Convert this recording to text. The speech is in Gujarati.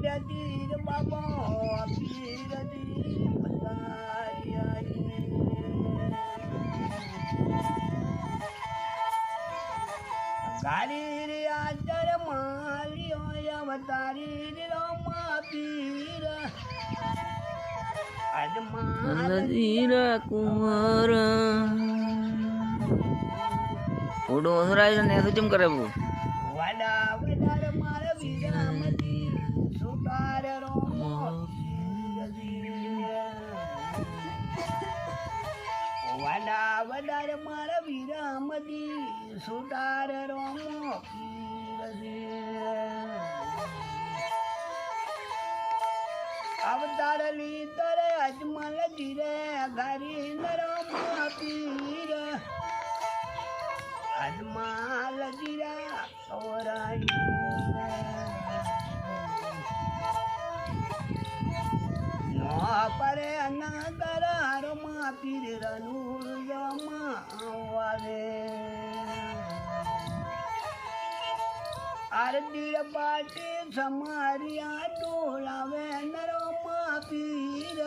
તીર બાબો પીર દી ગાડી રે આચર માલિયો અવતારી રે રોમા પીર નદીરા કુંવર ઓડો ઓસરાય ને તો ચમ કરે બુ વાડા વડાર માર વિરામતી સુતાર રોમો વાડા વડાર માર વિરામતી સુતાર રોમો અવતાર લીધર અજમલ ધીરે ઘરી નરમો પીર અજમાલ ધીરા સોરાઈ નો પરે અનાદર હરમા પીર રનુર જમા વાલે આરતી પાટી સમારિયા ડોલાવે નરમા પીર